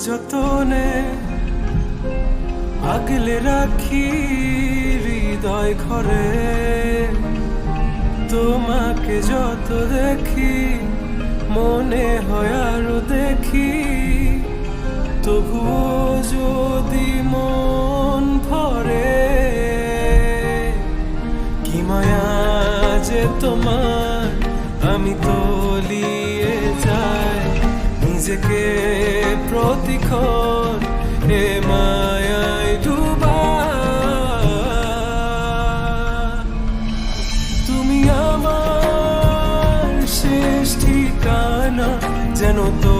যতনে আগলে রাখি হৃদয় ঘরে, তোমাকে যত দেখি মনে হয় আরো দেখি, তবুও যদি মন ভরে, কি মায়া যে তোমার আমি তলিয়ে যাই নিজেকে প্রতিক্ষণ এ মায়ায় ডুবা। তুমি আমার শেষ ঠিকানা, যেন তো